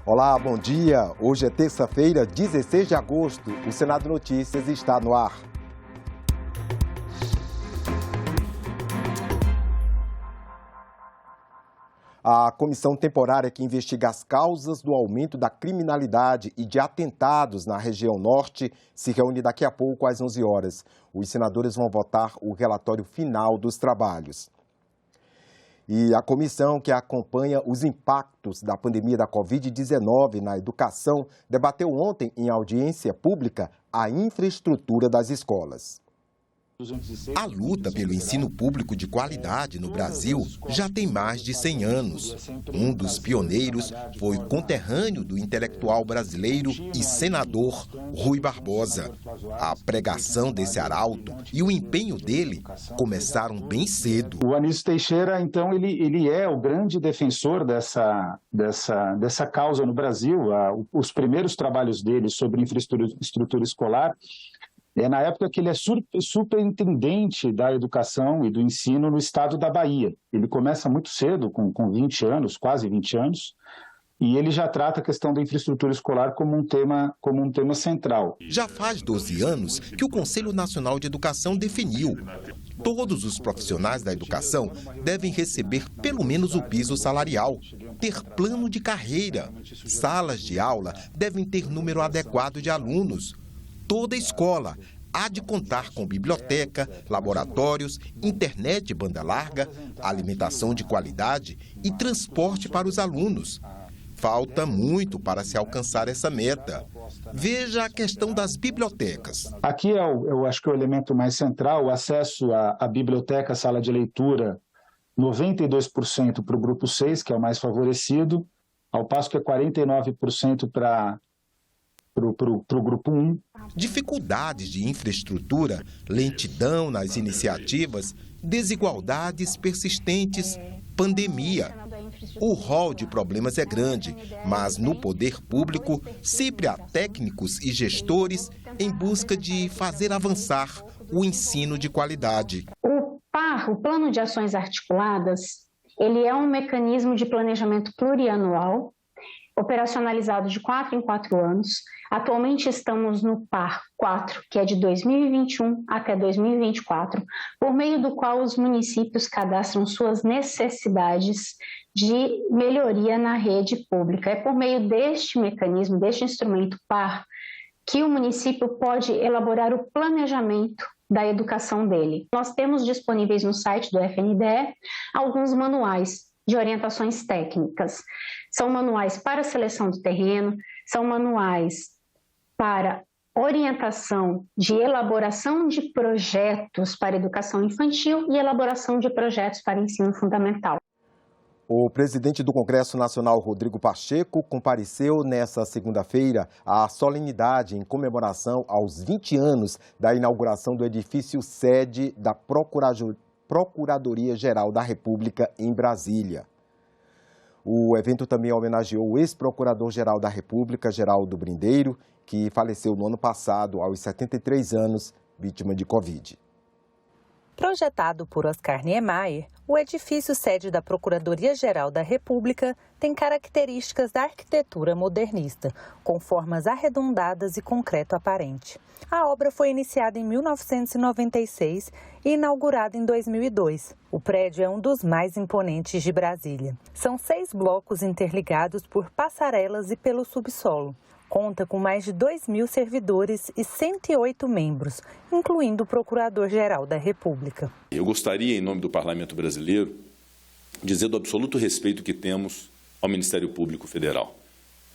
Olá, bom dia. Hoje é terça-feira, 16 de agosto. O Senado Notícias está no ar. A comissão temporária que investiga as causas do aumento da criminalidade e de atentados na região norte se reúne daqui a pouco às 11 horas. Os senadores vão votar o relatório final dos trabalhos. E a comissão que acompanha os impactos da pandemia da Covid-19 na educação debateu ontem em audiência pública a infraestrutura das escolas. A luta pelo ensino público de qualidade no Brasil já tem mais de 100 anos. Um dos pioneiros foi conterrâneo do intelectual brasileiro e senador Rui Barbosa. A pregação desse arauto e o empenho dele começaram bem cedo. O Anísio Teixeira, então, ele é o grande defensor dessa causa no Brasil. Os primeiros trabalhos dele sobre infraestrutura escolar é na época que ele é superintendente da educação e do ensino no estado da Bahia. Ele começa muito cedo, com 20 anos, quase 20 anos, e ele já trata a questão da infraestrutura escolar como um tema central. Já faz 12 anos que o Conselho Nacional de Educação definiu: todos os profissionais da educação devem receber pelo menos o piso salarial, ter plano de carreira, salas de aula devem ter número adequado de alunos. Toda escola há de contar com biblioteca, laboratórios, internet de banda larga, alimentação de qualidade e transporte para os alunos. Falta muito para se alcançar essa meta. Veja a questão das bibliotecas. Aqui eu acho que é o elemento mais central, o acesso à biblioteca, à sala de leitura, 92% para o grupo 6, que é o mais favorecido, ao passo que é 49% para o grupo 1. Dificuldades de infraestrutura, lentidão nas iniciativas, desigualdades persistentes, pandemia. O rol de problemas é grande, mas no poder público sempre há técnicos e gestores em busca de fazer avançar o ensino de qualidade. O PAR, o Plano de Ações Articuladas, ele é um mecanismo de planejamento plurianual, operacionalizado de 4 em 4 anos. Atualmente estamos no PAR 4, que é de 2021 até 2024, por meio do qual os municípios cadastram suas necessidades de melhoria na rede pública. É por meio deste mecanismo, deste instrumento PAR, que o município pode elaborar o planejamento da educação dele. Nós temos disponíveis no site do FNDE alguns manuais de orientações técnicas. São manuais para seleção do terreno, são manuais para orientação de elaboração de projetos para educação infantil e elaboração de projetos para ensino fundamental. O presidente do Congresso Nacional, Rodrigo Pacheco, compareceu nesta segunda-feira à solenidade em comemoração aos 20 anos da inauguração do edifício sede da Procuradoria-Geral da República em Brasília. O evento também homenageou o ex-procurador-geral da República, Geraldo Brindeiro, que faleceu no ano passado, aos 73 anos, vítima de Covid. Projetado por Oscar Niemeyer, o edifício sede da Procuradoria-Geral da República tem características da arquitetura modernista, com formas arredondadas e concreto aparente. A obra foi iniciada em 1996 e inaugurada em 2002. O prédio é um dos mais imponentes de Brasília. São 6 blocos interligados por passarelas e pelo subsolo. Conta com mais de 2.000 servidores e 108 membros, incluindo o Procurador-Geral da República. Eu gostaria, em nome do Parlamento Brasileiro, dizer do absoluto respeito que temos ao Ministério Público Federal.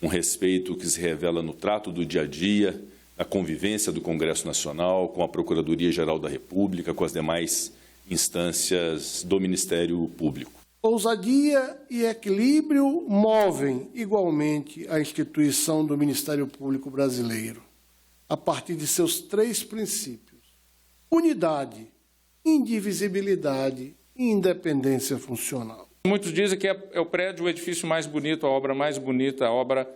Um respeito que se revela no trato do dia a dia, na convivência do Congresso Nacional, com a Procuradoria-Geral da República, com as demais instâncias do Ministério Público. Ousadia e equilíbrio movem igualmente a instituição do Ministério Público Brasileiro, a partir de seus 3 princípios: unidade, indivisibilidade e independência funcional. Muitos dizem que é o prédio, o edifício mais bonito, a obra mais bonita, a obra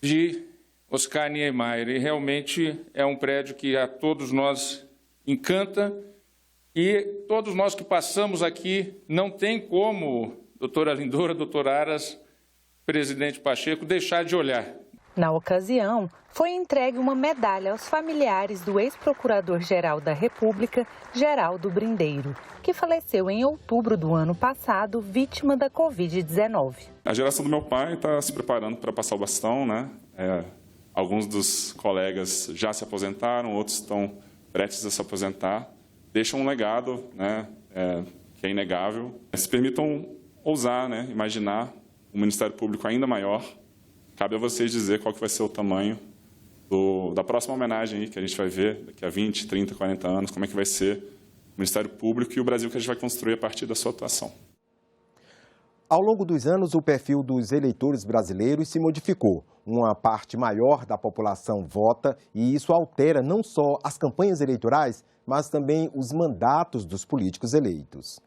de Oscar Niemeyer. E realmente é um prédio que a todos nós encanta. E todos nós que passamos aqui não tem como doutora Lindora, doutor Aras, presidente Pacheco, deixar de olhar. Na ocasião, foi entregue uma medalha aos familiares do ex-procurador-geral da República, Geraldo Brindeiro, que faleceu em outubro do ano passado, vítima da Covid-19. A geração do meu pai está se preparando para passar o bastão, né? Alguns dos colegas já se aposentaram, outros estão prestes a se aposentar. Deixam um legado, né? Que é inegável. Se permitam ousar, né? Imaginar um Ministério Público ainda maior. Cabe a vocês dizer qual que vai ser o tamanho da próxima homenagem aí que a gente vai ver daqui a 20, 30, 40 anos, como é que vai ser o Ministério Público e o Brasil que a gente vai construir a partir da sua atuação. Ao longo dos anos, o perfil dos eleitores brasileiros se modificou. Uma parte maior da população vota e isso altera não só as campanhas eleitorais, mas também os mandatos dos políticos eleitos.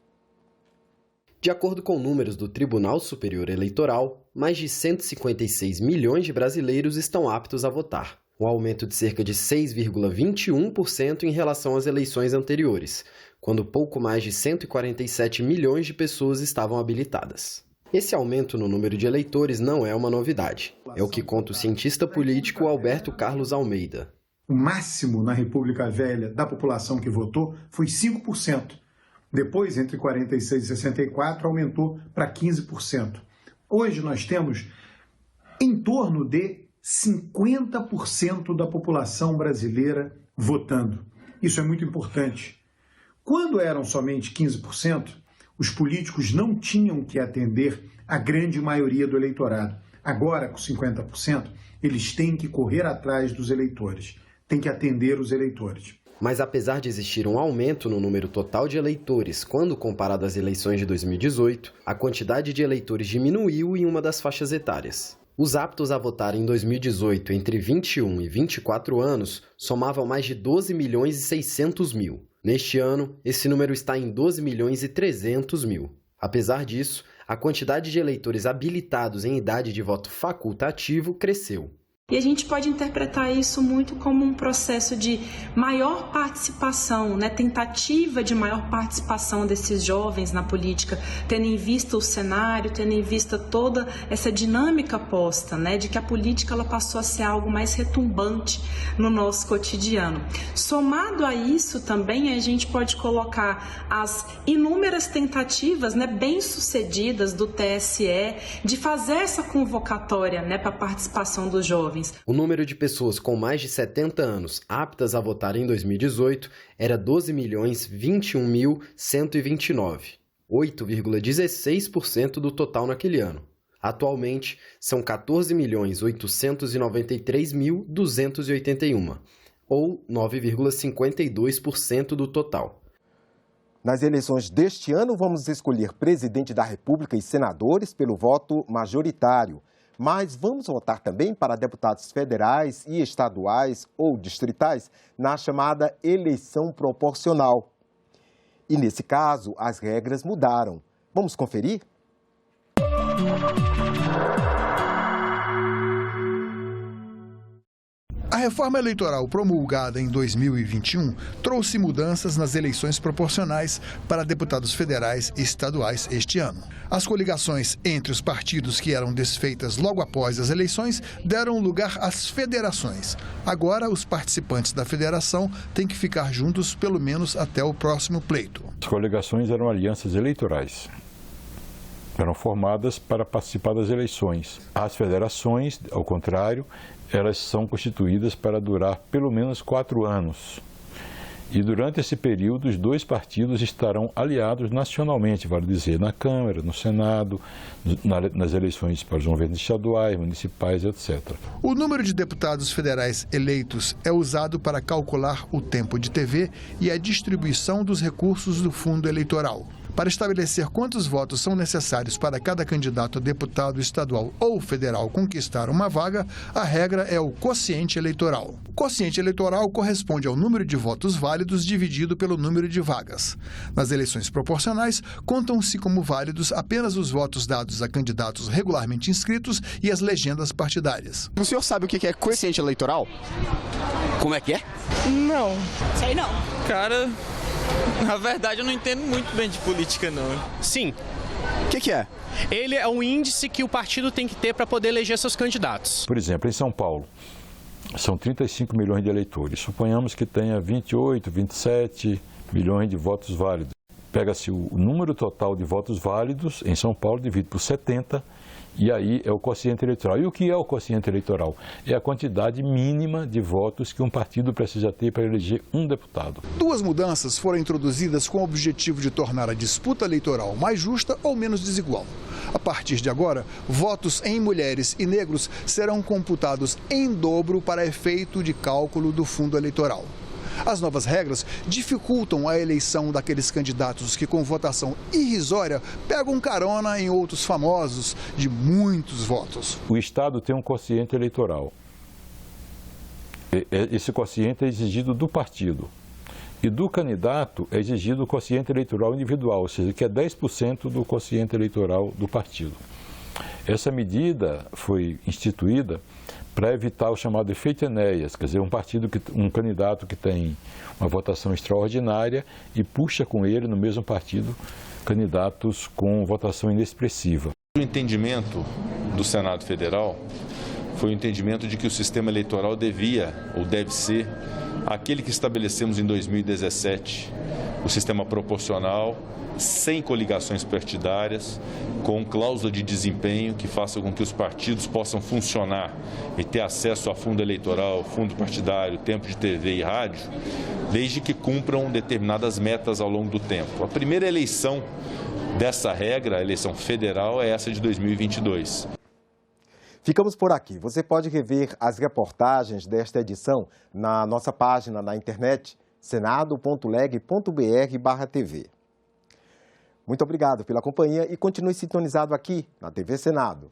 De acordo com números do Tribunal Superior Eleitoral, mais de 156 milhões de brasileiros estão aptos a votar, um aumento de cerca de 6,21% em relação às eleições anteriores, quando pouco mais de 147 milhões de pessoas estavam habilitadas. Esse aumento no número de eleitores não é uma novidade. É o que conta o cientista político Alberto Carlos Almeida. O máximo na República Velha da população que votou foi 5%. Depois, entre 46 e 64, aumentou para 15%. Hoje nós temos em torno de 50% da população brasileira votando. Isso é muito importante. Quando eram somente 15%, os políticos não tinham que atender a grande maioria do eleitorado. Agora, com 50%, eles têm que correr atrás dos eleitores, têm que atender os eleitores. Mas apesar de existir um aumento no número total de eleitores quando comparado às eleições de 2018, a quantidade de eleitores diminuiu em uma das faixas etárias. Os aptos a votar em 2018 entre 21 e 24 anos somavam mais de 12 milhões e 600 mil. Neste ano, esse número está em 12 milhões e 300 mil. Apesar disso, a quantidade de eleitores habilitados em idade de voto facultativo cresceu. E a gente pode interpretar isso muito como um processo de maior participação, né? Tentativa de maior participação desses jovens na política, tendo em vista o cenário, tendo em vista toda essa dinâmica posta, né? De que a política ela passou a ser algo mais retumbante no nosso cotidiano. Somado a isso também, a gente pode colocar as inúmeras tentativas, né, bem-sucedidas do TSE de fazer essa convocatória, né, para a participação dos jovens. O número de pessoas com mais de 70 anos aptas a votar em 2018 era 12.021.129, 8,16% do total naquele ano. Atualmente, são 14.893.281, ou 9,52% do total. Nas eleições deste ano, vamos escolher presidente da República e senadores pelo voto majoritário. Mas vamos votar também para deputados federais e estaduais ou distritais na chamada eleição proporcional. E nesse caso, as regras mudaram. Vamos conferir? A reforma eleitoral promulgada em 2021 trouxe mudanças nas eleições proporcionais para deputados federais e estaduais este ano. As coligações entre os partidos que eram desfeitas logo após as eleições deram lugar às federações. Agora, os participantes da federação têm que ficar juntos pelo menos até o próximo pleito. As coligações eram alianças eleitorais. Eram formadas para participar das eleições. As federações, ao contrário, elas são constituídas para durar pelo menos 4 anos. E durante esse período, os dois partidos estarão aliados nacionalmente, vale dizer, na Câmara, no Senado, nas eleições para os governos estaduais, municipais, etc. O número de deputados federais eleitos é usado para calcular o tempo de TV e a distribuição dos recursos do fundo eleitoral. Para estabelecer quantos votos são necessários para cada candidato a deputado estadual ou federal conquistar uma vaga, a regra é o quociente eleitoral. O quociente eleitoral corresponde ao número de votos válidos dividido pelo número de vagas. Nas eleições proporcionais, contam-se como válidos apenas os votos dados a candidatos regularmente inscritos e as legendas partidárias. O senhor sabe o que é quociente eleitoral? Como é que é? Não. Sei não. Cara, na verdade eu não entendo muito bem de política, não. Sim. O que é? Ele é um índice que o partido tem que ter para poder eleger seus candidatos. Por exemplo, em São Paulo, são 35 milhões de eleitores. Suponhamos que tenha 28, 27 milhões de votos válidos. Pega-se o número total de votos válidos em São Paulo, divide por 70, e aí é o quociente eleitoral. E o que é o quociente eleitoral? É a quantidade mínima de votos que um partido precisa ter para eleger um deputado. Duas mudanças foram introduzidas com o objetivo de tornar a disputa eleitoral mais justa ou menos desigual. A partir de agora, votos em mulheres e negros serão computados em dobro para efeito de cálculo do fundo eleitoral. As novas regras dificultam a eleição daqueles candidatos que, com votação irrisória, pegam carona em outros famosos de muitos votos. O Estado tem um quociente eleitoral. Esse quociente é exigido do partido. E do candidato é exigido o quociente eleitoral individual, ou seja, que é 10% do quociente eleitoral do partido. Essa medida foi instituída para evitar o chamado efeito Enéas, quer dizer, um candidato que tem uma votação extraordinária e puxa com ele, no mesmo partido, candidatos com votação inexpressiva. O entendimento do Senado Federal foi o entendimento de que o sistema eleitoral devia, ou deve ser, aquele que estabelecemos em 2017, o sistema proporcional, sem coligações partidárias, com cláusula de desempenho que faça com que os partidos possam funcionar e ter acesso a fundo eleitoral, fundo partidário, tempo de TV e rádio, desde que cumpram determinadas metas ao longo do tempo. A primeira eleição dessa regra, a eleição federal, é essa de 2022. Ficamos por aqui. Você pode rever as reportagens desta edição na nossa página na internet, senado.leg.br/TV. Muito obrigado pela companhia e continue sintonizado aqui na TV Senado.